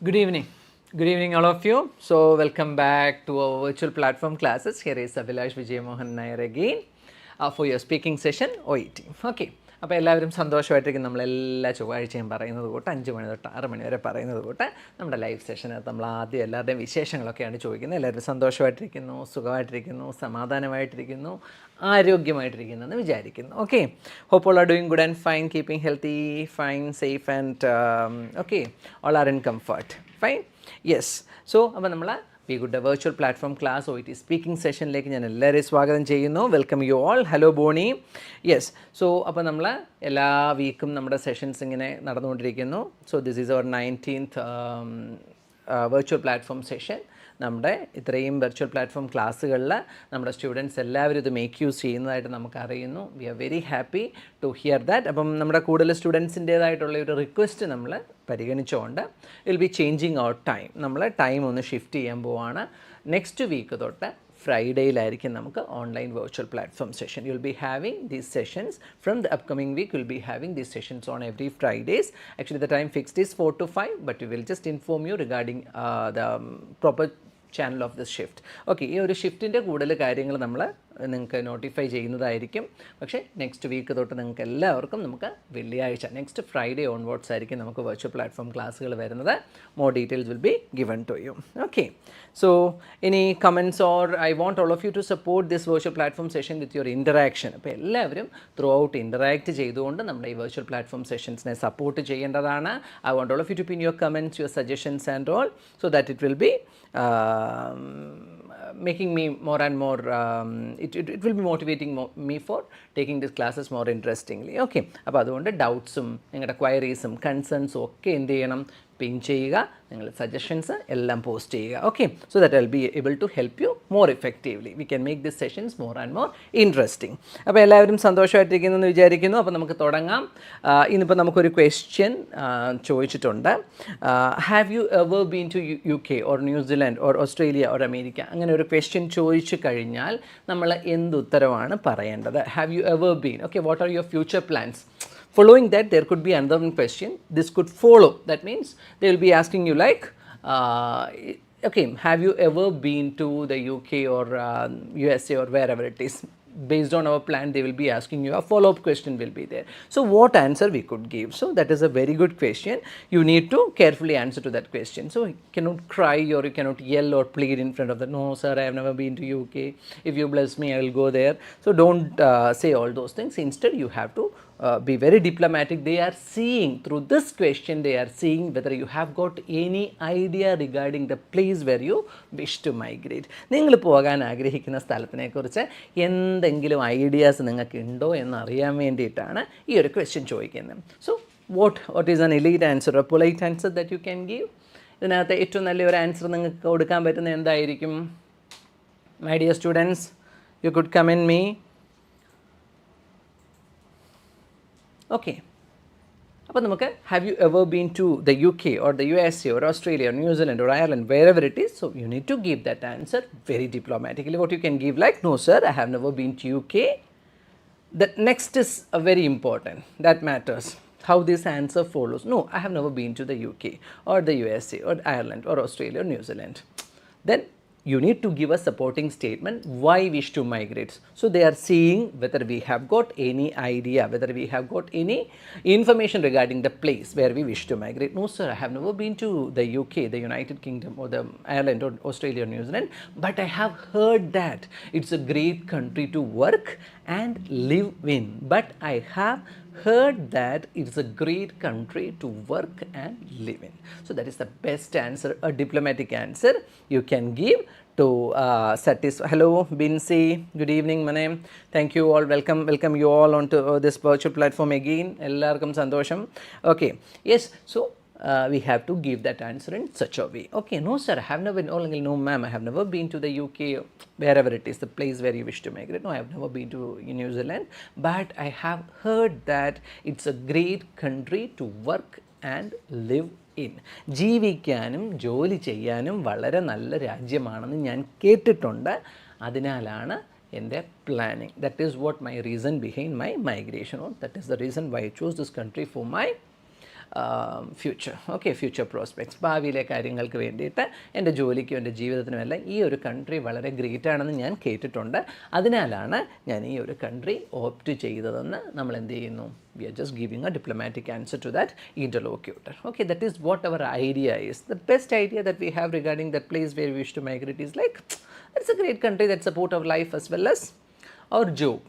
Good evening. Good evening, all of you. So, welcome back to our virtual platform classes. Here is Abhilash Vijay Mohan Nair again for your speaking session OET. Okay. അപ്പോൾ എല്ലാവരും സന്തോഷമായിട്ടിരിക്കും. നമ്മളെല്ലാ ചൊവ്വാഴ്ചയും പറയുന്നത് കൂട്ട് 5 മണി തൊട്ട് 6 മണി വരെ പറയുന്നത് കൂട്ട് നമ്മുടെ ലൈവ് സെഷനകത്ത് നമ്മൾ ആദ്യം എല്ലാവരുടെയും വിശേഷങ്ങളൊക്കെയാണ് ചോദിക്കുന്നത്. എല്ലാവരും സന്തോഷമായിട്ടിരിക്കുന്നു, സുഖമായിട്ടിരിക്കുന്നു, സമാധാനമായിട്ടിരിക്കുന്നു, ആരോഗ്യമായിട്ടിരിക്കുന്നു എന്ന് വിചാരിക്കുന്നു. Okay, hope all are doing good and fine, keeping healthy, fine, safe and okay, all are in comfort. Fine, yes. So അപ്പോൾ നമ്മൾ B-GHUD virtual platform class OET speaking സെഷനിലേക്ക് ഞാൻ എല്ലാവരെയും സ്വാഗതം ചെയ്യുന്നു. Welcome you all. Hello Boney. Yes. So അപ്പോൾ നമ്മൾ എല്ലാ വീക്കും നമ്മുടെ സെഷൻസ് ഇങ്ങനെ നടന്നുകൊണ്ടിരിക്കുന്നു. So this is our 19th virtual platform session. നമ്മുടെ ഇത്രയും വെർച്വൽ പ്ലാറ്റ്ഫോം ക്ലാസ്സുകളിൽ നമ്മുടെ സ്റ്റുഡൻസ് എല്ലാവരും ഇത് മേക്ക് യൂസ് ചെയ്യുന്നതായിട്ട് നമുക്കറിയുന്നു. We are very happy to hear that. അപ്പം നമ്മുടെ കൂടുതൽ സ്റ്റുഡൻസിൻ്റേതായിട്ടുള്ള ഒരു റിക്വസ്റ്റ് നമ്മൾ പരിഗണിച്ചുകൊണ്ട് will be changing our time. നമ്മൾ ടൈം ഒന്ന് ഷിഫ്റ്റ് ചെയ്യാൻ പോവാണ്. നെക്സ്റ്റ് വീക്ക് തൊട്ട് ഫ്രൈഡേയിലായിരിക്കും നമുക്ക് online virtual platform session. You will be having these sessions from the upcoming week. Will be having these sessions on every Fridays. Actually the time fixed is 4 to 5, but we will just inform you regarding the proper channel of this shift. Okay, ഈ ഒരു ഷിഫ്റ്റിൻ്റെ കൂടുതൽ കാര്യങ്ങൾ നമ്മൾ നിങ്ങൾക്ക് notify ചെയ്യുന്നതായിരിക്കും. പക്ഷേ next week തൊട്ട് നിങ്ങൾക്ക് എല്ലാവർക്കും നമുക്ക് വെള്ളിയാഴ്ച നെക്സ്റ്റ് ഫ്രൈഡേ ഓൺവേർഡ്സ് ആയിരിക്കും നമുക്ക് വെർച്വൽ പ്ലാറ്റ്ഫോം ക്ലാസ്സുകൾ വരുന്നത്. More details will be given to you. Okay, so ഇനി comments or I want all of you to support this virtual platform session with your interaction. അപ്പോൾ എല്ലാവരും ത്രൂ ഔട്ട് ഇൻറ്ററാക്ട് ചെയ്തുകൊണ്ട് നമ്മുടെ ഈ വെർച്വൽ പ്ലാറ്റ്ഫോം സെഷൻസിനെ support ചെയ്യേണ്ടതാണ്. I want all of you to pin your comments, your suggestions and all, so that it will be making me more and more it will be motivating me for taking these classes more interestingly. Okay, അപ്പോൾ അതുകൊണ്ട് ഡൗട്ട്സും നിങ്ങളുടെ ക്വയറീസും കൺസേൺസും ഒക്കെ എന്ത് ചെയ്യണം, പിൻ ചെയ്യുക, നിങ്ങൾ suggestions എല്ലാം post ചെയ്യുക. Okay, so that I will be able to help you more effectively. We can make this sessions more and more interesting. അപ്പോൾ എല്ലാവരും സന്തോഷമായിട്ടിരിക്കുന്നു എന്ന് വിചാരിക്കുന്നു. അപ്പോൾ നമുക്ക് തുടങ്ങാം. ഇന്നിപ്പോൾ നമുക്കൊരു ക്വസ്റ്റ്യൻ ചോദിച്ചിട്ടുണ്ട്. Have you ever been to UK or New Zealand or Australia or America? അങ്ങനെ ഒരു ക്വസ്റ്റ്യൻ ചോദിച്ചു കഴിഞ്ഞാൽ നമ്മൾ എന്ത് ഉത്തരവാണ് പറയേണ്ടത്? Have you ever been? Okay, what are your future plans? Following that, there could be another question. This could follow. That means they will be asking you like, okay, have you ever been to the UK or USA or wherever it is? Based on our plan, they will be asking you a follow-up question will be there. So what answer we could give? So that is a very good question. You need to carefully answer to that question. So you cannot cry or you cannot yell or plead in front of the, no sir, I have never been to UK. If you bless me, I will go there. So don't say all those things. Instead, you have to be very diplomatic. They are seeing through this question, they are seeing whether you have got any idea regarding the place where you wish to migrate. നിങ്ങൾ പോകാൻ ആഗ്രഹിക്കുന്ന സ്ഥലത്തിനെക്കുറിച്ച് എന്തെങ്കിലും ideas നിങ്ങൾക്ക് ഉണ്ടോ എന്നറിയാൻ വേണ്ടിയിട്ടാണ് ഈ ഒരു ക്വസ്റ്റ്യൻ ചോദിക്കുന്നത്. So what is an elite answer, a polite answer that you can give? ഇതിനകത്ത് ഏറ്റവും നല്ലൊരു ആൻസർ നിങ്ങൾക്ക് കൊടുക്കാൻ പറ്റുന്നത് എന്തായിരിക്കും? My dear students, you could comment me. Okay, അപ്പോൾ നമുക്ക് have you ever been to the UK or the USA or Australia or New Zealand or Ireland, wherever it is. So you need to give that answer very diplomatically. What you can give like, no sir, I have never been to UK. The next is very important. That matters. How this answer follows. No, I have never been to the UK or the USA or Ireland or Australia or New Zealand. Then you need to give a supporting statement why wish to migrate. So they are seeing whether we have got any idea, whether we have got any information regarding the place where we wish to migrate. No sir, I have never been to the UK, the United Kingdom or the Ireland or Australia or New Zealand, but I have heard that it's a great country to work and live in. But I have heard that it's a great country to work and live in. So that is the best answer, a diplomatic answer you can give to satisfy. Hello Binsi, good evening Mane. Thank you all, welcome you all onto this virtual platform again. Ellarkum sandosham. Okay, yes, so we have to give that answer in such a way. Okay, no sir, I have never been. Oh, no ma'am, I have never been to the UK, wherever it is, the place where you wish to migrate. No, I have never been to New Zealand, but I have heard that it's a great country to work and live in. ജീവിക്കാനും ജോലി ചെയ്യാനും വളരെ നല്ല രാജ്യമാണെന്ന് ഞാൻ കേട്ടിട്ടുണ്ട്. അതിനാലാണ് എൻ്റെ planning. That is what my reason behind my migration, or that is the reason why I choose this country for my future. Okay, future prospects, ഭാവിയിലെ കാര്യങ്ങൾക്ക് വേണ്ടിയിട്ട് എൻ്റെ ജോലിക്കും എൻ്റെ ജീവിതത്തിനുമെല്ലാം ഈ ഒരു കൺട്രി വളരെ ഗ്രേറ്റ് ആണെന്ന് ഞാൻ കേട്ടിട്ടുണ്ട്. അതിനാലാണ് ഞാൻ ഈ ഒരു കൺട്രി ഓപ്റ്റ് ചെയ്തതെന്ന് നമ്മൾ എന്ത് ചെയ്യുന്നു? We are just giving a diplomatic answer to that interlocutor. Okay, that is what our idea is. The best idea that we have regarding that place where we wish to migrate is like, it's a great country that support our life as well as our job.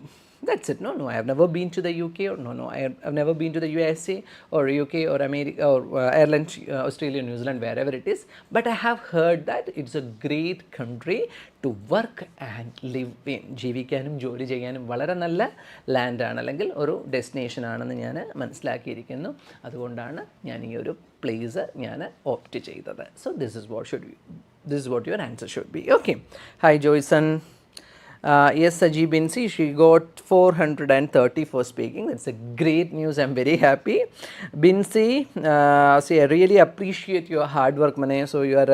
That's it. No, I have never been to the UK, or no, I have never been to the USA or UK or America or Ireland, Australia, New Zealand, wherever it is. But I have heard that it's a great country to work and live in. ജീവിക്കാനും ജോലി ചെയ്യാനും വളരെ നല്ല ലാൻഡാണ്, അല്ലെങ്കിൽ ഒരു destination ആണെന്ന് ഞാൻ മനസ്സിലാക്കിയിരിക്കുന്നു. അതുകൊണ്ടാണ് ഞാൻ ഈ ഒരു പ്ലേസ് ഞാൻ ഓപ്റ്റ് ചെയ്തത്. So this is what your answer should be. Okay, hi Joyson. Yes, Saji Binsi, she got 430 for speaking. That's a great news. I'm very happy. Binsi, see, I really appreciate your hard work, Mane. So you are,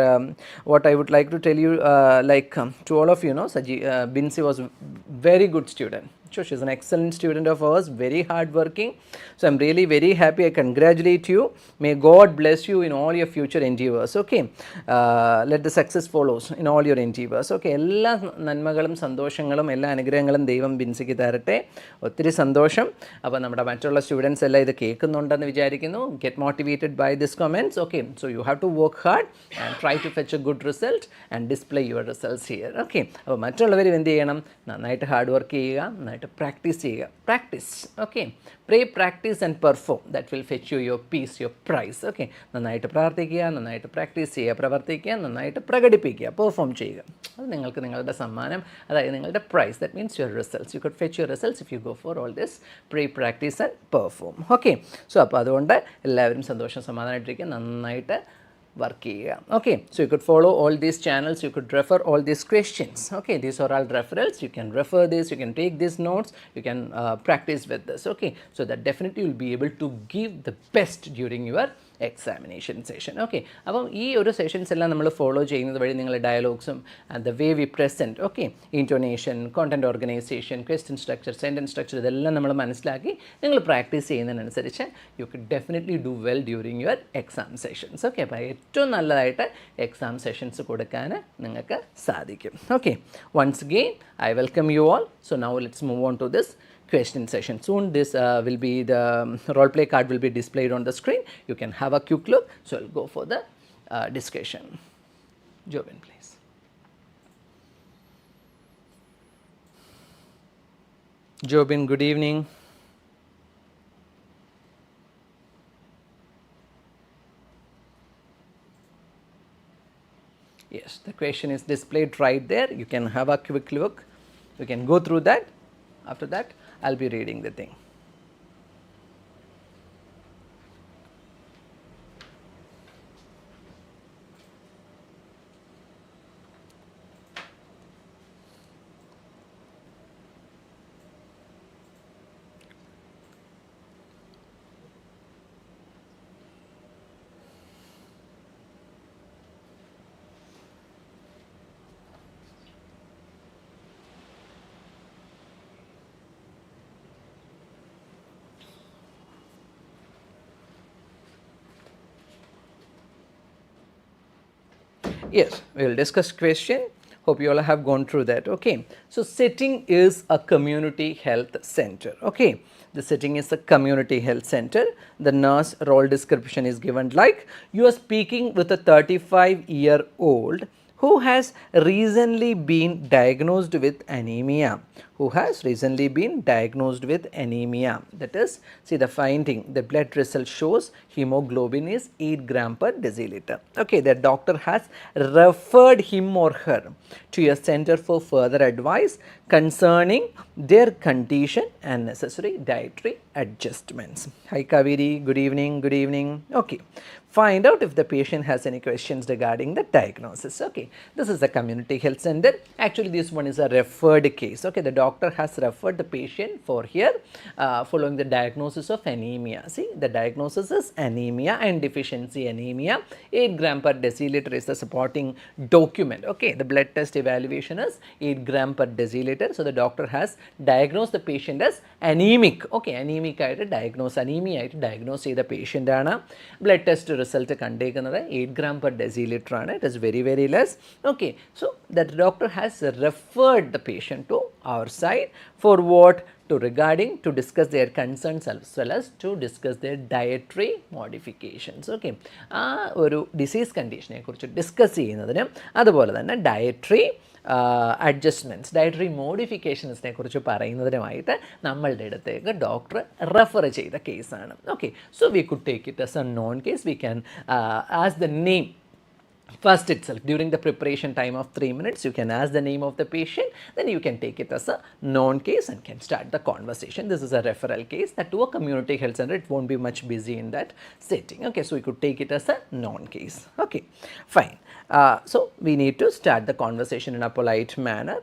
what I would like to tell you, to all of you, know, Saji, Binsi was very good student. So she's an excellent student of ours, very hard working. So I'm really very happy. I congratulate you. May God bless you in all your future endeavors. Okay, let the success follows in all your endeavors. Okay, എല്ലാ നന്മകളും സന്തോഷങ്ങളും എല്ലാ അനുഗ്രഹങ്ങളും ദൈവം ബിൻസിക്ക് തരട്ടെ. ഒത്തിരി സന്തോഷം. അപ്പോൾ നമ്മുടെ മറ്റുള്ള സ്റ്റുഡൻസ് എല്ലാം ഇത് കേൾക്കുന്നുണ്ടെന്ന് വിചാരിക്കുന്നു. Get motivated by these comments. Okay, so you have to work hard and try to fetch a good result and display your results here. Okay, അപ്പോൾ മറ്റുള്ളവരും എന്ത് ചെയ്യണം? നന്നായിട്ട് ഹാർഡ് വർക്ക് ചെയ്യുക, നന്നായിട്ട് പ്രാക്ടീസ് ചെയ്യുക. Practice. Okay, pray, practice and perform. That will fetch you your peace, your prize. Okay, നന്നായിട്ട് പ്രാർത്ഥിക്കുക, നന്നായിട്ട് പ്രാക്ടീസ് ചെയ്യുക, പ്രവർത്തിക്കുക, നന്നായിട്ട് പ്രകടിപ്പിക്കുക, പെർഫോം ചെയ്യുക. അത് നിങ്ങൾക്ക് നിങ്ങളുടെ സമ്മാനം, അതായത് നിങ്ങളുടെ prize. That means your results. You could fetch your results if you go for all this pray, practice and perform. Okay, so അപ്പോൾ അതുകൊണ്ട് എല്ലാവരും സന്തോഷം സമാധാനമായിട്ടിരിക്കുക, നന്നായിട്ട് work here. Okay, so you could follow all these channels, you could refer all these questions. Okay, these are all referrals. You can refer this, you can take these notes, you can practice with this. Okay, so that definitely you'll be able to give the best during your examination session. Okay, അപ്പം ഈ ഒരു sessions എല്ലാം നമ്മൾ follow ചെയ്യുന്നത് വഴി നിങ്ങളുടെ ഡയലോഗ്സും the way we present, okay, intonation, content organisation, question structure, sentence structure, ഇതെല്ലാം നമ്മൾ മനസ്സിലാക്കി നിങ്ങൾ പ്രാക്ടീസ് ചെയ്യുന്നതിനനുസരിച്ച് you could definitely do well during your exam sessions. Okay, അപ്പോൾ ഏറ്റവും നല്ലതായിട്ട് എക്സാം സെഷൻസ് കൊടുക്കാൻ നിങ്ങൾക്ക് സാധിക്കും. Okay, once again I welcome you all. So now let's move on to this question session. Soon this will be, the role play card will be displayed on the screen. You can have a quick look. So I'll go for the discussion. Jobin, please. Jobin, good evening. Yes, the question is displayed right there. You can have a quick look. You can go through that. After that, I'll be reading the thing. Yes, we will discuss question. Hope you all have gone through that. Okay, so setting is a community health center. Okay, the setting is a community health center. The nurse role description is given like, you are speaking with a 35-year-old who has recently been diagnosed with anemia. Who has recently been diagnosed with anemia. That is, see the finding, the blood result shows hemoglobin is 8 gram per deciliter. Okay, the doctor has referred him or her to a center for further advice concerning their condition and necessary dietary adjustments. Hi Kaveri, good evening, good evening. Okay, find out if the patient has any questions regarding the diagnosis. Okay, this is a community health center. Actually, this one is a referred case. Okay, the doctor has referred the patient for here following the diagnosis of anemia. See, the diagnosis is anemia and deficiency anemia. 8 gram per deciliter is the supporting document. Okay, the blood test evaluation is 8 gram per deciliter. So the doctor has diagnosed the patient as anemic. Okay, anemic ആയിട്ട് diagnose anaemia ആയിട്ട് diagnose ചെയ്ത patient ആണ്. Blood test result കണ്ടേക്കുന്നത് 8 gram per deciliter ആണ്. It is very very less. Okay, so the doctor has referred the patient to our side for what, to discuss their concerns as well as to discuss their dietary modifications. Okay, ആ ഒരു disease കണ്ടീഷനെ കുറിച്ച് discuss ചെയ്യുന്നതിനും അതുപോലെ തന്നെ dietary adjustments, dietary മോഡിഫിക്കേഷൻസിനെ കുറിച്ച് പറയുന്നതിനുമായിട്ട് നമ്മളുടെ അടുത്തേക്ക് doctor refer ചെയ്ത കേസാണ്. Okay, so we could take it as A non case. We can as the name first itself, during the preparation time of 3 minutes, you can ask the name of the patient, then you can take it as a known case and can start the conversation. This is a referral case that to a community health center, it won't be much busy in that setting. Okay, so we could take it as a known case. Okay, fine. So we need to start the conversation in a polite manner,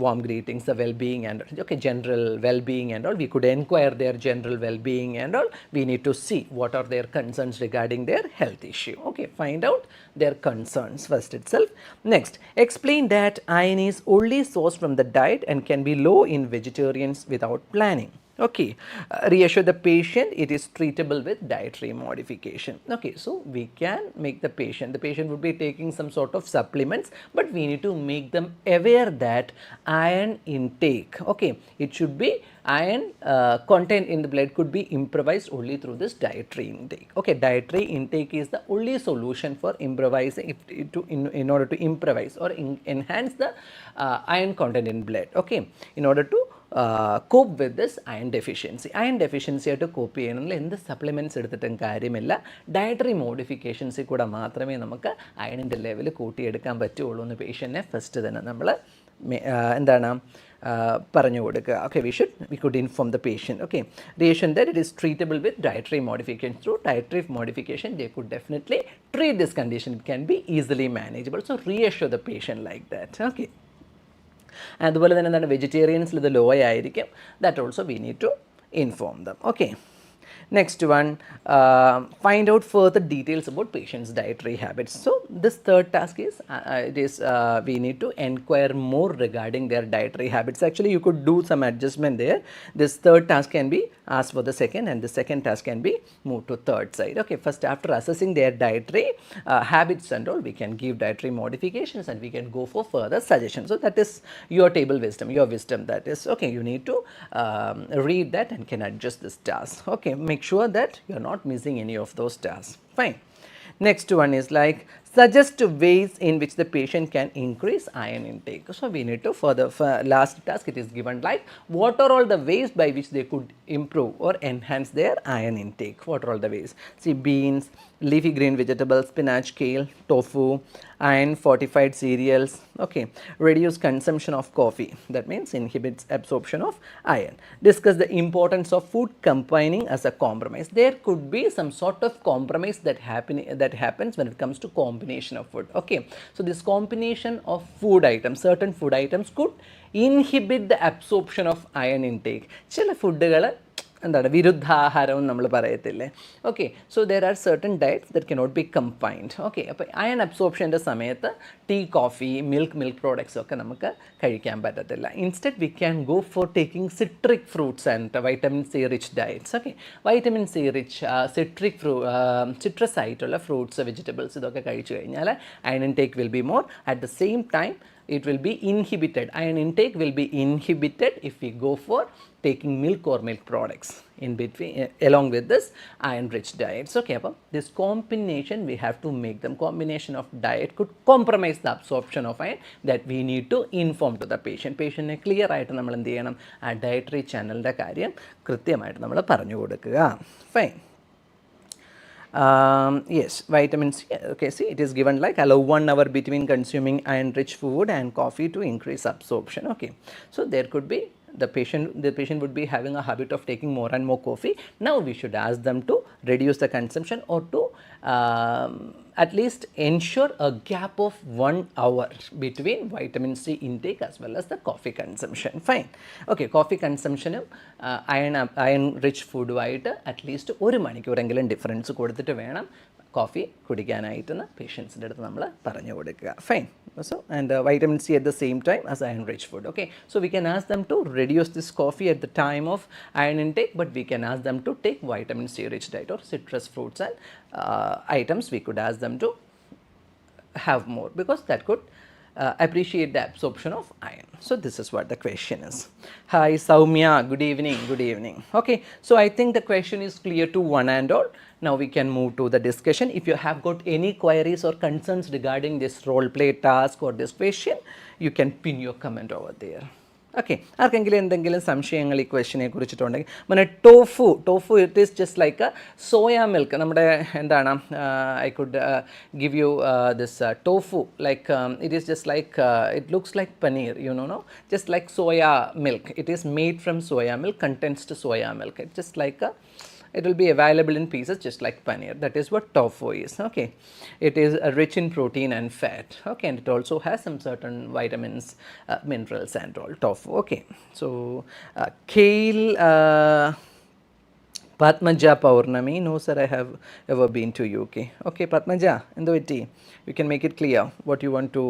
warm greetings, the well-being and okay, general well-being and all. We could inquire their general well-being and all. We need to see what are their concerns regarding their health issue. Okay, find out their concerns first itself. Next, explain that iron is only sourced from the diet and can be low in vegetarians without planning. Okay, reassure the patient it is treatable with dietary modification. Okay, so we can make the patient would be taking some sort of supplements, but we need to make them aware that iron intake, okay, it should be iron content in the blood could be improvised only through this dietary intake. Okay, dietary intake is the only solution for improvising in order to improvise or enhance the iron content in blood. Okay, in order to cope with this iron deficiency. Iron deficiency ആയിട്ട് കോപ്പ് ചെയ്യണമെങ്കിൽ എന്ത് supplements എടുത്തിട്ടും കാര്യമില്ല, dietary മോഡിഫിക്കേഷൻസിൽ കൂടെ മാത്രമേ നമുക്ക് അയണിൻ്റെ level കൂട്ടിയെടുക്കാൻ പറ്റുള്ളൂ എന്ന് പേഷ്യൻറ്റിനെ ഫസ്റ്റ് തന്നെ നമ്മൾ എന്താണ് പറഞ്ഞു കൊടുക്കുക. Okay, we could inform the patient. Okay, reassure that it is treatable with dietary modification. Through dietary modification they could definitely treat this condition. It can be easily manageable. So reassure the patient like that. Okay, അതുപോലെ തന്നെ എന്താണ് വെജിറ്റേറിയൻസിൽ ഇത് low ആയിരിക്കും. That also we need to inform them. Okay, next one, find out further details about patient's dietary habits. So this third task is we need to inquire more regarding their dietary habits. Actually you could do some adjustment there. This third task can be asked for the second and the second task can be moved to third side. Okay, first after assessing their dietary habits and all, we can give dietary modifications and we can go for further suggestions. So that is your table wisdom, your wisdom, that is okay, you need to read that and can adjust this task. Okay, make sure that you are not missing any of those tasks. Fine. Next one is like suggest ways in which the patient can increase iron intake. So we need to further last task it is given like what are all the ways by which they could improve or enhance their iron intake. What are all the ways? See, beans, leafy green vegetables, spinach, kale, tofu, iron fortified cereals. Okay, reduce consumption of coffee, that means inhibits absorption of iron. Discuss the importance of food combining as a compromise. There could be some sort of compromise that happens when it comes to combination of food. Okay, so this combination of food items, certain food items could inhibit the absorption of iron intake. ചില ഫുഡുകൾ എന്താണ് വിരുദ്ധാഹാരം നമ്മൾ പറയത്തില്ലേ. Okay, so there are certain diets that cannot be combined. Okay, അപ്പോൾ iron അബ്സോർപ്ഷൻ്റെ സമയത്ത് tea, coffee, milk products ഒക്കെ നമുക്ക് കഴിക്കാൻ പറ്റത്തില്ല. Instead we can go for taking citric fruits and vitamin C rich diets. Okay, vitamin C rich citrus ആയിട്ടുള്ള fruits, vegetables ഇതൊക്കെ കഴിച്ചു കഴിഞ്ഞാൽ iron intake will be more. At the same time it will be inhibited, iron intake will be inhibited if we go for taking milk or milk products in between along with this iron rich diets. Okay, appo this combination we have to make them, combination of diet could compromise the absorption of iron, that we need to inform to the patient ne clear ആയിട്ട് നമ്മൾ എന്ത് ചെയ്യണം, ആ dietary ചാനലിൻ്റെ കാര്യം കൃത്യമായിട്ട് നമ്മൾ പറഞ്ഞു കൊടുക്കുക. Fine. Yes, vitamin C. Okay, see, it is given like allow 1 hour between consuming iron rich food and coffee to increase absorption. Okay, so there could be the patient would be having a habit of taking more and more coffee. Now we should ask them to reduce the consumption or to at least ensure a gap of 1 hour between vitamin C intake as well as the coffee consumption. Fine. Okay, coffee consumption iron rich food ആയിട്ട് at least 1 മണിക്കൂറെങ്കിലും difference കൊടുത്തിട്ട് വേണം coffee കുടിക്കാനായിട്ടെന്ന് പേഷ്യൻസിൻ്റെ അടുത്ത് നമ്മൾ പറഞ്ഞു കൊടുക്കുക. Fine. So, and vitamin C at the same time as iron rich food. Okay, so we can ask them to reduce this coffee at the time of iron intake, but we can ask them to take vitamin C rich diet or citrus fruits and items we could ask them to have more, because that could appreciate the absorption of iron. So this is what the question is. Hi Saumya, good evening, good evening. Okay, so I think the question is clear to one and all. Now we can move to the discussion. If you have got any queries or concerns regarding this role play task or this question, you can pin your comment over there. Okay, ആർക്കെങ്കിലും എന്തെങ്കിലും സംശയങ്ങൾ ഈ ക്വസ്റ്റിനെ കുറിച്ചിട്ടുണ്ടെങ്കിൽ പിന്നെ tofu it is just like soya milk നമ്മുടെ എന്താണ് I could give you this tofu like it is just like it looks like paneer you know just like soya milk it is made from soya milk condensed soya milk it just like it will be available in pieces just like paneer. That is what tofu is. Okay, it is rich in protein and fat. Okay, and it also has some certain vitamins, minerals and all. Tofu. Okay, so kale. Padmaja Paurnami, no sir, I have ever been to UK. Okay, Padmaja, in the OET, you can make it clear what you want to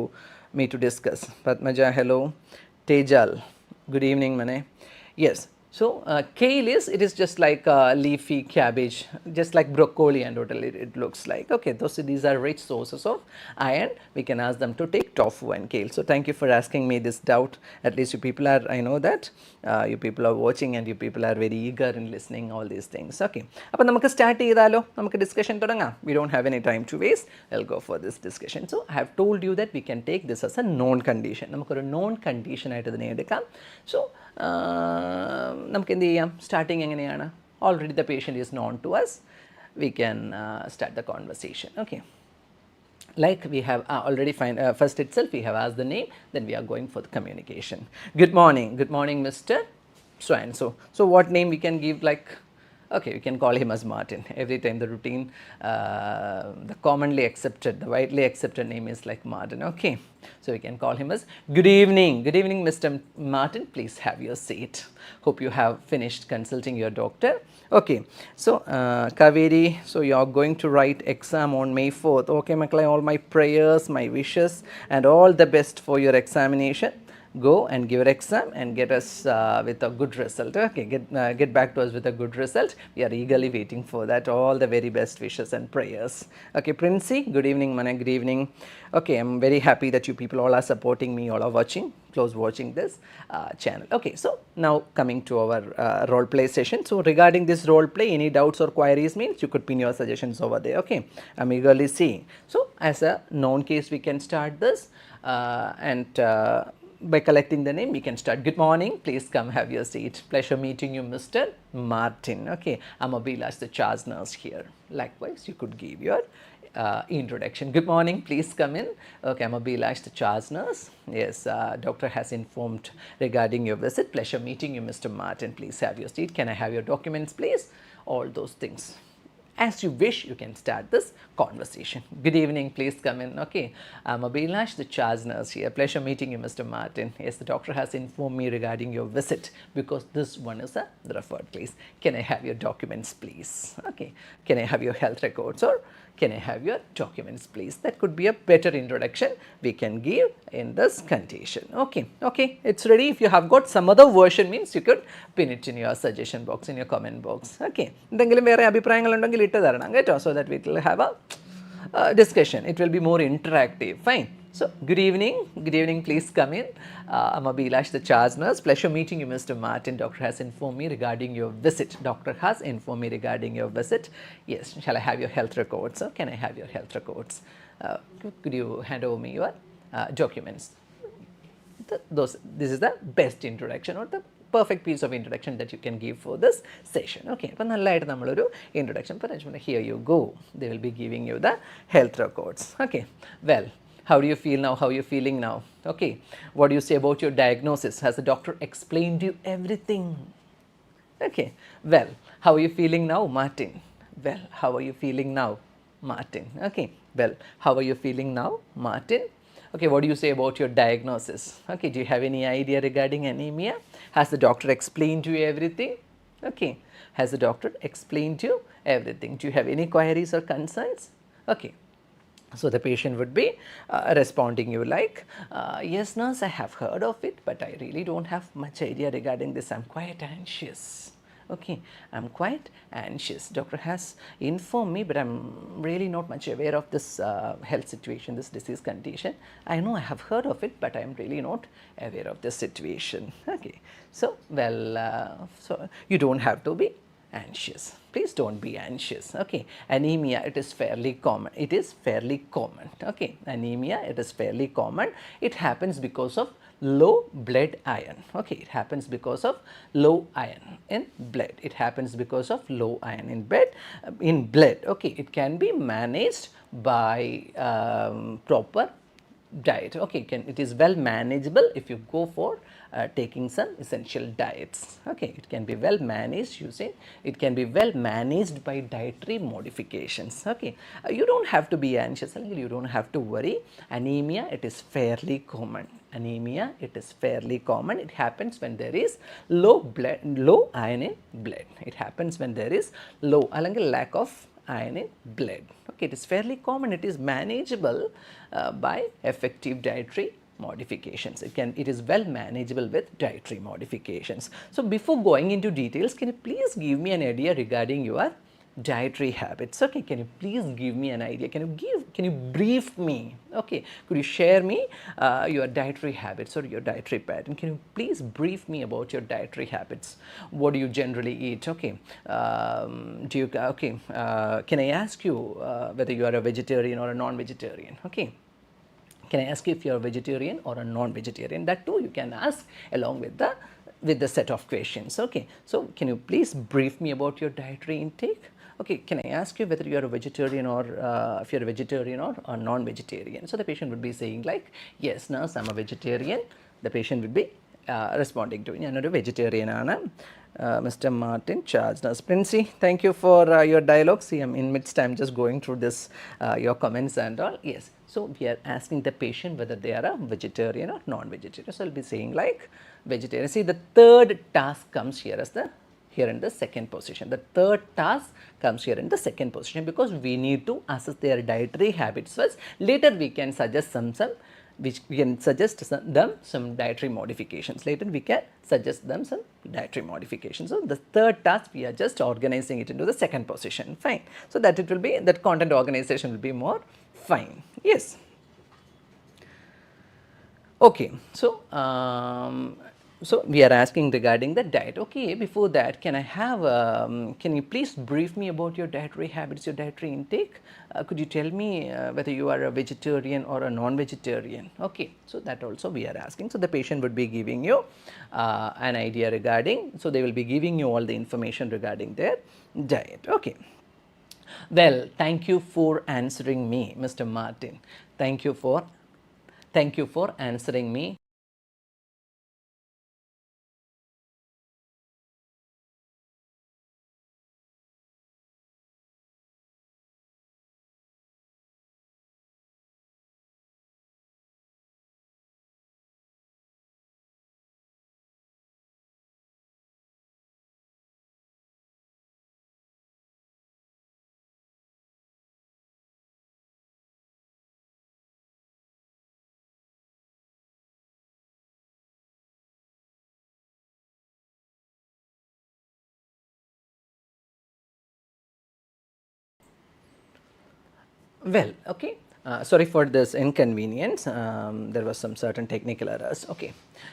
me to discuss. Padmaja, hello. Tejal, good evening, Mane. Yes. So, kale is, it is just like leafy cabbage, just like broccoli and what it looks like. Okay, these are rich sources of iron. We can ask them to take tofu and kale. So, thank you for asking me this doubt. At least you people are, I know that you people are watching and you people are very eager in listening all these things. Okay, അപ്പോൾ നമുക്ക് start ചെയ്താലോ, നമുക്ക് discussion തുടങ്ങാം. We don't have any time to waste. I'll go for this discussion. So, I have told you that we can take this as a known condition. നമുക്കൊരു known condition ആയിട്ട് ഇതിനെ എടുക്കാം. So, നമുക്ക് എന്ത് ചെയ്യാം, സ്റ്റാർട്ടിങ് എങ്ങനെയാണ്, already the patient is known to us, we can start the conversation. Okay, like we have already first itself we have asked the name, then we are going for the communication. Good morning Mr. so and so. So what name we can give, like, okay, we can call him as Martin. Every time the routine, the commonly accepted, the widely accepted name is like Martin. Okay, so we can call him as good evening Mr. Martin, please have your seat. Hope you have finished consulting your doctor. Okay, so Kaveri, so you are going to write exam on May 4th. Okay, Maklai, all my prayers, my wishes and all the best for your examination. Go and give your exam and get us with a good result. Okay, get back to us with a good result. We are eagerly waiting for that. All the very best wishes and prayers. Okay, Princey, good evening, Mana, good evening. Okay, I'm very happy that you people all are supporting me, all are watching, close watching this channel. Okay, so now coming to our role play session. So regarding this role play, any doubts or queries means you could pin your suggestions over there. Okay, I'm eagerly seeing. So as a known case, we can start this and by collecting the name, we can start. Good morning, please come have your seat. Pleasure meeting you, Mr. Martin. Okay, I'm Abhilash, the charge nurse here. Likewise, you could give your introduction. Good morning, please come in. Okay, I'm Abhilash, the charge nurse. Yes, doctor has informed regarding your visit. Pleasure meeting you, Mr. Martin. Please have your seat. Can I have your documents, please? All those things. As you wish, you can start this conversation. Good evening, please come in. Okay, I'm Abhilash, the charge nurse here. Pleasure meeting you, Mr. Martin. Yes, the doctor has informed me regarding your visit, because this one is a referred case. Can I have your documents, please? Okay, can I have your health records, or can I have your documents, please? That could be a better introduction we can give in this condition. Okay, okay, it's ready. If you have got some other version, means you could pin it in your suggestion box, in your comment box. Okay, എന്തെങ്കിലും വേറെ അഭിപ്രായങ്ങൾ ഉണ്ടെങ്കിൽ ഇട്ട് തരണം കേട്ടോ, so that we will have a discussion. It will be more interactive. Fine. So good evening, please come in. I'm Abhilash, the charge nurse. Pleasure meeting you, Mr. Martin. Doctor has informed me regarding your visit. Yes, shall I have your health records? Or can I have your health records? Could you hand over me your documents? This is the best introduction, or the perfect piece of introduction that you can give for this session. Okay, അപ്പോൾ നല്ലതായിട്ട് നമ്മളൊരു introduction പറഞ്ഞു. Here you go. They will be giving you the health records. Okay, well, how do you feel now? How are you feeling now? Okay, what do you say about your diagnosis? Has the doctor explained you everything? Okay, well, how are you feeling now, Martin? Well, how are you feeling now, Martin? Okay, well, how are you feeling now, Martin? Okay, what do you say about your diagnosis? Okay, do you have any idea regarding anemia? Has the doctor explained to you everything? Okay, has the doctor explained to you everything? Do you have any queries or concerns? Okay, So the patient would be responding you like, yes nurse, I have heard of it, but I really don't have much idea regarding this. I'm quite anxious. Okay, I'm quite anxious. Doctor has informed me, but I'm really not much aware of this health situation, this disease condition. I know I have heard of it, but I'm really not aware of this situation. Okay, so well, so you don't have to be anxious. Please don't be anxious. Okay, anemia, it is fairly common. It is fairly common. Okay, anemia, it is fairly common. It happens because of low blood iron. Okay, it happens because of low iron in blood. It happens because of low iron in blood. Okay, it can be managed by proper diet. Okay, it is well manageable if you go for taking some essential diets. Okay, it can be well managed it can be well managed by dietary modifications. Okay, you don't have to be anxious, you don't have to worry. Anemia, it is fairly common. Anemia, it is fairly common. It happens when there is low iron in blood. It happens when there is low lack of iron in blood. Okay, it is fairly common. It is manageable by effective dietary modifications. It is well manageable with dietary modifications. So before going into details, can you please give me an idea regarding your dietary habits? Okay, can you please give me an idea? Can you brief me? Okay, could you share me your dietary habits or your dietary pattern? Can you please brief me about your dietary habits? What do you generally eat? Okay, can I ask you whether you are a vegetarian or a non-vegetarian? Okay, can I ask you if you are a vegetarian or a non-vegetarian? That too you can ask along with the set of questions. Okay, so can you please brief me about your dietary intake? Okay, can I ask you whether you are a vegetarian or if you are a vegetarian or a non-vegetarian? So the patient would be saying like, yes nurse, I'm a vegetarian. The patient would be responding to ഞാനൊരു vegetarian ആണ്. Mr. Martin, charge nurse. Princey, thank you for your dialogue. See, I'm in midst, I'm just going through this, your comments and all. Yes, so we are asking the patient whether they are a vegetarian or non-vegetarian. So I'll be saying like vegetarian. See, the third task comes here as here in the second position. The third task comes here in the second position because we need to assess their dietary habits first. Later we can suggest some which we can suggest them some dietary modifications. Later we can suggest them some dietary modifications. So the third task, we are just organizing it into the second position. Fine. So that it will be, that content organization will be more fine. Yes. Okay, so we are asking regarding the diet. Okay, before that, can you please brief me about your dietary habits, your dietary intake? Could you tell me whether you are a vegetarian or a non-vegetarian? Okay, so that also we are asking. So the patient would be giving you an idea regarding, so they will be giving you all the information regarding their diet. Okay. Well, thank you for answering me, Mr. Martin. Thank you for answering me. Well, okay. Sorry for this inconvenience. There was some certain technical errors. Okay.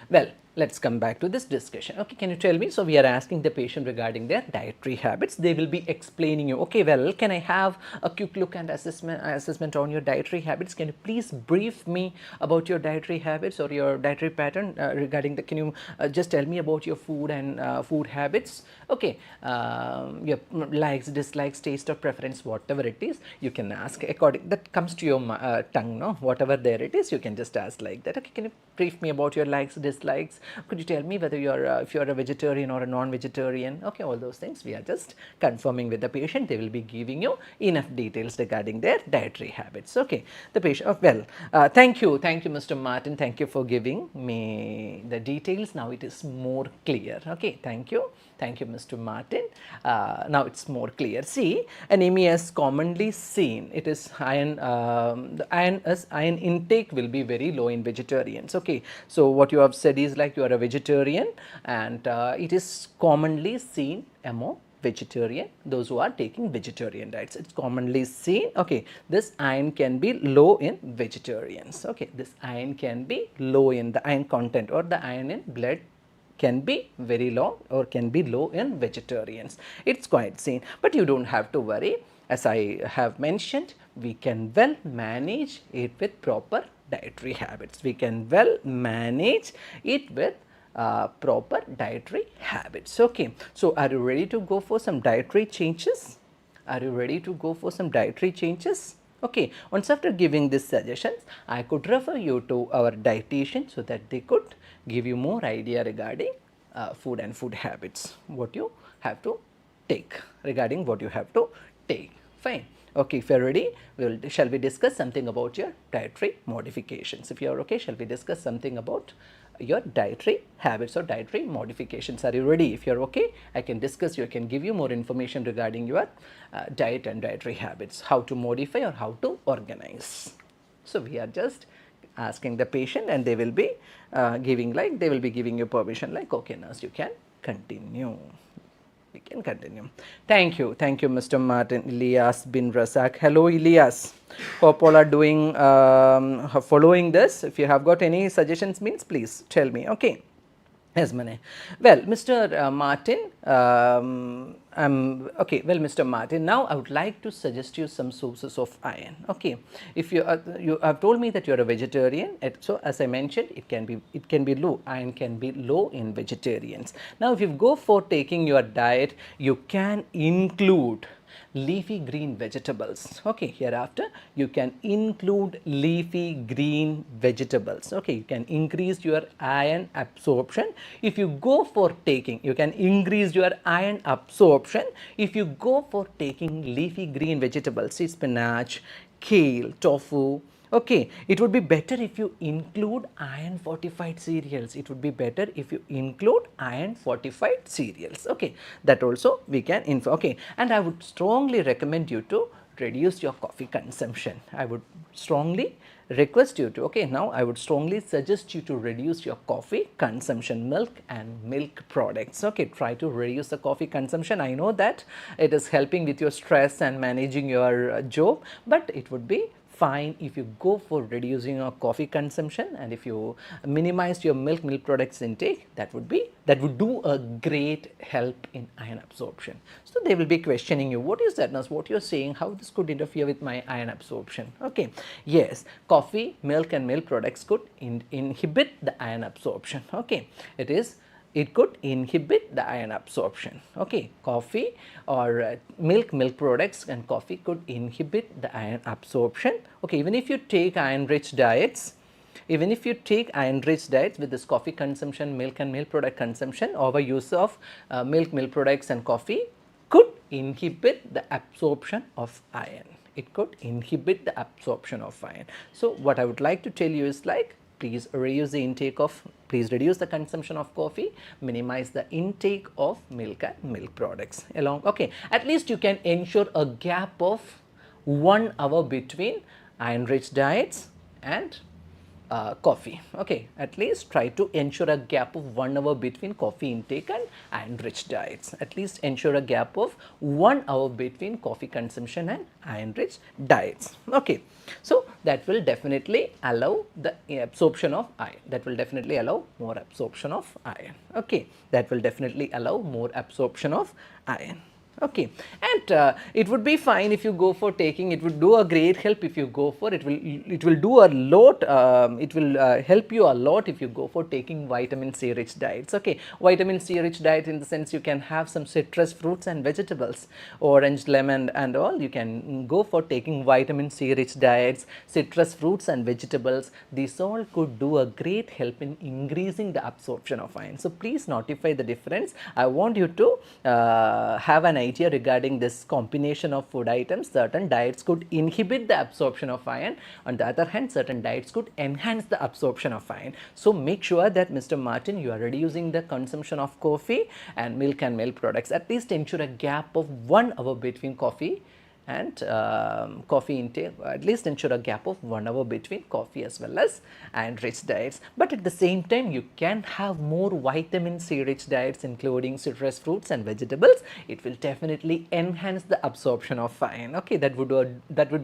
Well, let's come back to this discussion. Okay, can you tell me? So we are asking the patient regarding their dietary habits. They will be explaining you. Okay, well, can I have a quick look and assessment on your dietary habits? Can you please brief me about your dietary habits or your dietary pattern regarding the? Can you just tell me about your food and food habits? Okay, your likes, dislikes, taste or preference, whatever it is, you can ask according. That comes to your tongue, no? Whatever there it is, you can just ask like that. Okay, can you brief me about your likes, dislikes? Could you tell me whether you're if you're a vegetarian or a non-vegetarian? Okay, all those things we are just confirming with the patient. They will be giving you enough details regarding their dietary habits. Okay, the patient. Oh, well, thank you, Mr. Martin. Thank you for giving me the details. Now it is more clear. Okay, thank you. Thank you, Mr. Martin. Now it's more clear. See, anemia is commonly seen. It is iron. The iron intake will be very low in vegetarians. Okay, so what you have said is like you are a vegetarian, and it is commonly seen among vegetarian, those who are taking vegetarian diets. It's commonly seen. Okay, this iron can be low in vegetarians. Okay, this iron can be low in the iron content, or the iron in blood can be very low or can be low in vegetarians. It's quite seen, but you don't have to worry. As I have mentioned, we can well manage it with proper dietary habits. We can well manage it with proper dietary habits. Okay, so are you ready to go for some dietary changes? Are you ready to go for some dietary changes? Okay, once after giving these suggestions, I could refer you to our dietitian so that they could give you more idea regarding food and food habits, what you have to take, regarding what you have to take. Fine. Okay, if you are ready, shall we discuss something about your dietary modifications? If you are okay, shall we discuss something about your dietary habits or dietary modifications? Are you ready? If you are okay, I can discuss you, I can give you more information regarding your diet and dietary habits, how to modify or how to organize. So we are just asking the patient, and they will be giving you permission like, okay, nurse, you can continue. We can continue. Thank you, Mr. Martin. Ilyas bin Razak. Hello, Ilyas. Hope all are doing following this. If you have got any suggestions, means please tell me. Okay. Yes, Mane. Well, Mr. Martin, okay. Well, Mr. Martin, now I would like to suggest you some sources of iron. Okay, if you have told me that you are a vegetarian, so as I mentioned, it can be low. Iron can be low in vegetarians. Now, if you go for taking your diet, you can include leafy green vegetables. Okay, hereafter you can include leafy green vegetables. Okay, you can increase your iron absorption. If you go for taking, you can increase your iron absorption if you go for taking leafy green vegetables, see spinach, kale, tofu. Okay, it would be better if you include iron fortified cereals. It would be better if you include iron fortified cereals. Okay, that also we can okay, and I would strongly recommend you to reduce your coffee consumption. I would strongly request you to, okay, now I would strongly suggest you to reduce your coffee consumption, milk and milk products. Okay, try to reduce the coffee consumption. I know that it is helping with your stress and managing your job, but it would be fine if you go for reducing your coffee consumption, and if you minimize your milk products intake, that would do a great help in iron absorption. So they will be questioning you, what is that, nurse, what you are saying, how this could interfere with my iron absorption? Okay, yes, coffee, milk and milk products could inhibit the iron absorption. Okay, it could inhibit the iron absorption. Okay, coffee or milk products and coffee could inhibit the iron absorption. Okay, even if you take iron rich diets, with this coffee consumption, milk and milk product consumption, over use of milk products and coffee could inhibit the absorption of iron. It could inhibit the absorption of iron. So what I would like to tell you is like, please reduce the consumption of coffee, minimize the intake of milk and milk products along. Okay, at least you can ensure a gap of 1 hour between iron rich diets and coffee. Okay, at least try to ensure a gap of 1 hour between coffee intake and iron rich diets. At least ensure a gap of 1 hour between coffee consumption and iron rich diets. Okay, so that will definitely allow the absorption of iron. That will definitely allow more absorption of iron. Okay, that will definitely allow more absorption of iron. Okay, and it would be fine if you go for taking, it would do a great help if you go for, it will do a lot, it will help you a lot if you go for taking vitamin C rich diets. Okay, vitamin C rich diet in the sense you can have some citrus fruits and vegetables, orange, lemon and all. You can go for taking vitamin C rich diets, citrus fruits and vegetables. These all could do a great help in increasing the absorption of iron. So please notify the difference. I want you to have an idea idea regarding this combination of food items. Certain diets could inhibit the absorption of iron. On the other hand, certain diets could enhance the absorption of iron. So, make sure that Mr. Martin, you are reducing the consumption of coffee and milk products. At least ensure a gap of 1 hour between coffee and coffee intake. At least ensure a gap of 1 hour between coffee as well as iron rich diets. But at the same time, you can have more vitamin C rich diets, including citrus fruits and vegetables. It will definitely enhance the absorption of iron. Okay, that would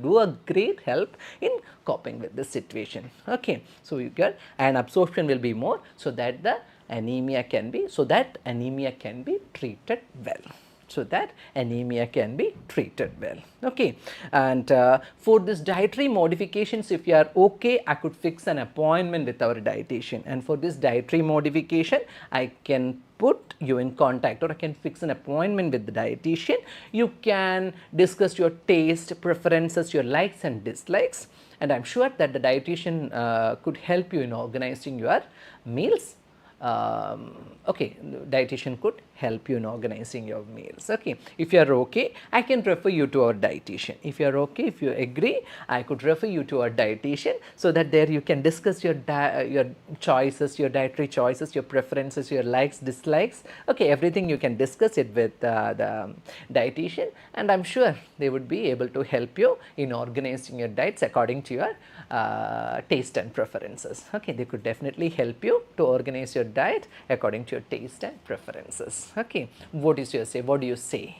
do a great help in coping with this situation. Okay, so you get, and absorption will be more, so that the anemia can be treated well. Okay, and for this dietary modifications, if you are okay, I could fix an appointment with our dietitian, and for this dietary modification, I can put you in contact, or I can fix an appointment with the dietitian. You can discuss your taste, preferences, your likes and dislikes, and I am sure that the dietitian could help you in organizing your meals. Okay, the dietitian could help you in organizing your meals. Okay, if you are okay, I can refer you to our dietitian. If you are okay, if you agree, I could refer you to our dietitian, so that there you can discuss your choices, your dietary choices, your preferences, your likes, dislikes. Okay, everything you can discuss it with the dietitian, and I am sure they would be able to help you in organizing your diets according to your taste and preferences. Okay, they could definitely help you to organize your diet according to your taste and preferences. Okay, what is your say? What do you say?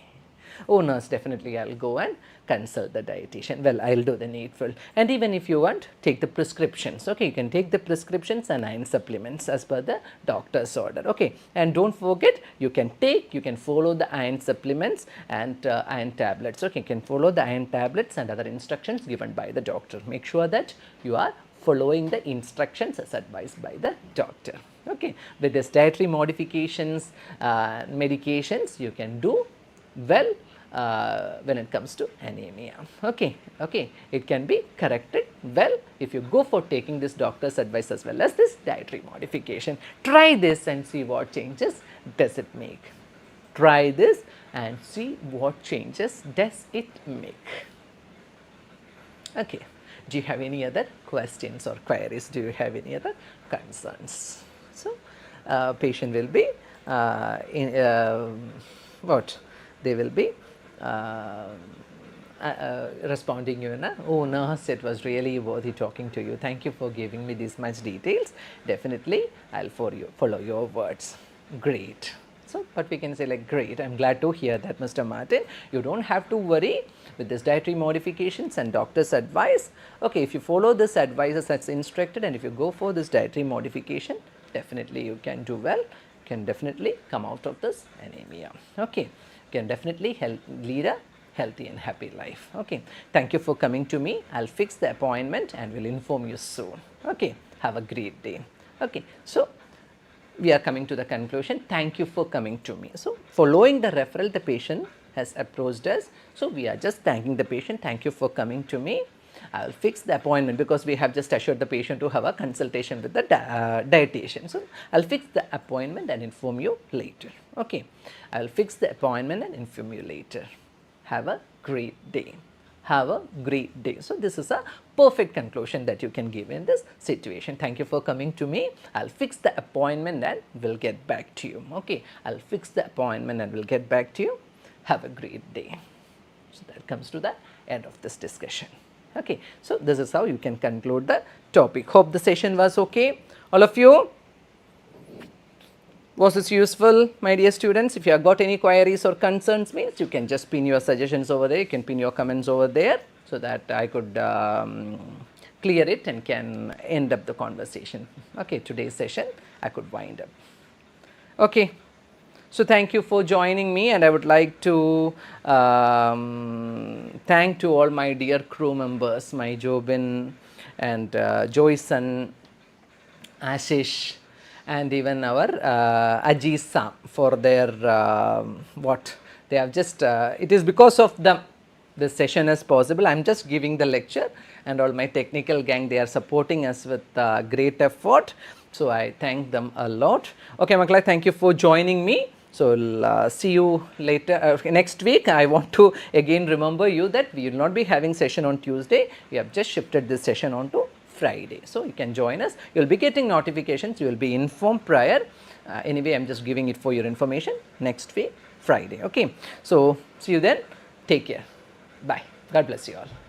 Oh, nurse, definitely I'll go and consult the dietitian. Well, I'll do the needful. And even if you want, take the prescriptions. Okay, you can take the prescriptions and iron supplements as per the doctor's order. Okay, and don't forget, you can follow the iron supplements and iron tablets. Okay, you can follow the iron tablets and other instructions given by the doctor. Make sure that you are following the instructions as advised by the doctor. Okay, with this dietary modifications, medications, you can do well when it comes to anemia. Okay, it can be corrected well if you go for taking this doctor's advice as well as this dietary modification. Try this and see what changes does it make. Try this and see what changes does it make. Okay, do you have any other questions or queries? Do you have any other concerns? So, patient will be they will be responding you in a, oh nurse, it was really worthy talking to you. Thank you for giving me this much details. Definitely, I'll follow your words. Great. So, but we can say like, great, I am glad to hear that, Mr. Martin. You don't have to worry with this dietary modifications and doctor's advice. Okay, if you follow this advice as instructed, and if you go for this dietary modification, definitely you can do well, can definitely come out of this anemia. Okay, can definitely lead a healthy and happy life. Okay, thank you for coming to me. I'll fix the appointment and will inform you soon. Okay, have a great day. Okay, so we are coming to the conclusion. Thank you for coming to me. So, following the referral, the patient has approached us. So, we are just thanking the patient. Thank you for coming to me. I will fix the appointment, because we have just assured the patient to have a consultation with the dietitian. So, I will fix the appointment and inform you later. Okay, I will fix the appointment and inform you later. Have a great day. Have a great day. So, this is a perfect conclusion that you can give in this situation. Thank you for coming to me. I will fix the appointment and will get back to you. Okay, I will fix the appointment and will get back to you. Have a great day. So, that comes to the end of this discussion. Okay, so this is how you can conclude the topic. Hope the session was okay. All of you, was this useful, my dear students? If you have got any queries or concerns, means you can just pin your suggestions over there. You can pin your comments over there, so that I could clear it and can end up the conversation. Okay, today's session I could wind up. Okay. So, thank you for joining me, and I would like to thank to all my dear crew members, my Jobin and Joyson, Ashish, and even our Ajiz Sam for their what they have just it is because of them this session is possible. I am just giving the lecture, and all my technical gang, they are supporting us with great effort. So, I thank them a lot. Okay, Makla, thank you for joining me. So we'll see you later next week. I want to again remember you that we will not be having session on Tuesday. We have just shifted this session on to Friday. So you can join us. You will be getting notifications. You will be informed prior. Anyway, I am just giving it for your information. Next week, Friday. Okay. So see you then. Take care. Bye. God bless you all.